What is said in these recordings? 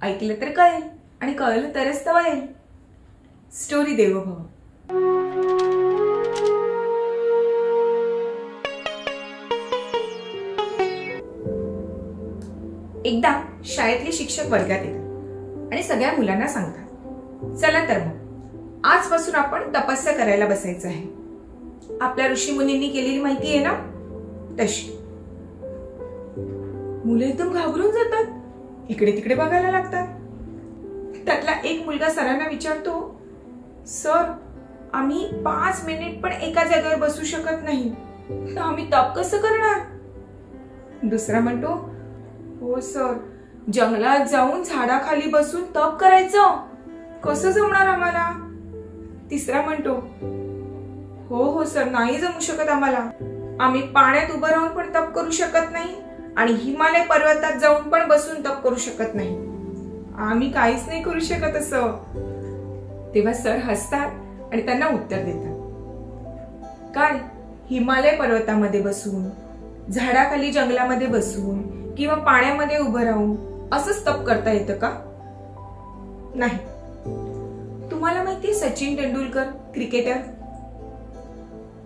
ऐकलं तर कळेल आणि कळलं तरच तर वळेल. स्टोरी देवभव. एकदा शाळेतले शिक्षक वर्गात येतात आणि सगळ्या मुलांना सांगतात, चला तर मग आजपासून आपण तपस्या करायला बसायचं आहे. आपल्या ऋषी मुनींनी केलेली माहिती आहे ना तशी. मुलं एकदम घाबरून जातात, इकडे तिकडे बघायला लागतात. त्यातला एक मुलगा सरांना विचारतो, सर आम्ही 5 मिनिट पण एका जागेवर बसू शकत नाही, तर आम्ही तप कसं करणार? दुसरा म्हणतो, हो सर, जंगलात जाऊन झाडाखाली बसून तप करायचं, कसं जमणार आम्हाला? तिसरा म्हणतो, हो सर, नाही जमू शकत आम्हाला. आम्ही पाण्यात उभं राहून पण तप करू शकत नाही आणि हिमालय पर्वतात जाऊन पण बसून तप करू शकत नाही. आम्ही काहीच नाही करू शकत असं. तेव्हा सर हसतात आणि त्यांना उत्तर देतात, काय हिमालय पर्वतामध्ये बसून, झाडाखाली जंगलामध्ये बसून किंवा पाण्यामध्ये उभं राहून असंच तप करता येतं का? नाही. तुम्हाला माहितीये सचिन तेंडुलकर क्रिकेटर,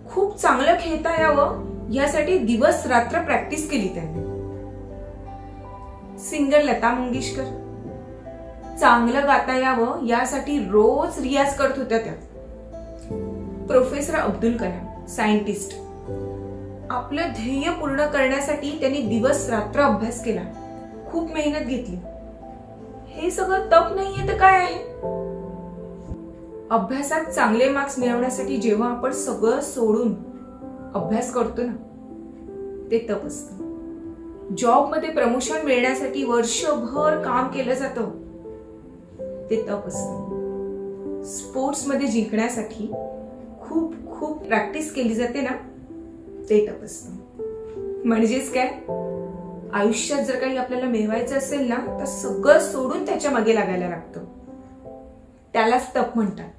खूप चांगलं खेळता यावं यासाठी दिवस रात्र प्रॅक्टिस केली त्यांनी. सिंगर लता मंगेशकर, चांगलं गाता यावं यासाठी रोज रियाज करत होत्या त्या. प्रोफेसर अब्दुल कलाम सायंटिस्ट, आपलं ध्येय पूर्ण करण्यासाठी त्यांनी दिवस रात्र अभ्यास केला, खूप मेहनत घेतली. हे सगळं तप नाहीये तर काय आहे? अभ्यासात चांगले मार्क्स मिळवण्यासाठी जेव्हा आपण सगळं सोडून अभ्यास करतो ना, ते तप असतं. जॉब मध्ये प्रमोशन मिळण्यासाठी वर्षभर काम केलं जातं, ते तप असतं. स्पोर्ट्स मध्ये जिंकण्यासाठी खूप खूप प्रॅक्टिस केली जाते ना, ते तप असतं. म्हणजेच काय, आयुष्यात जर काही आपल्याला मिळवायचं असेल ना, तर सगळं सोडून त्याच्या मागे लागायला लागतं. त्यालाच तप म्हणतात.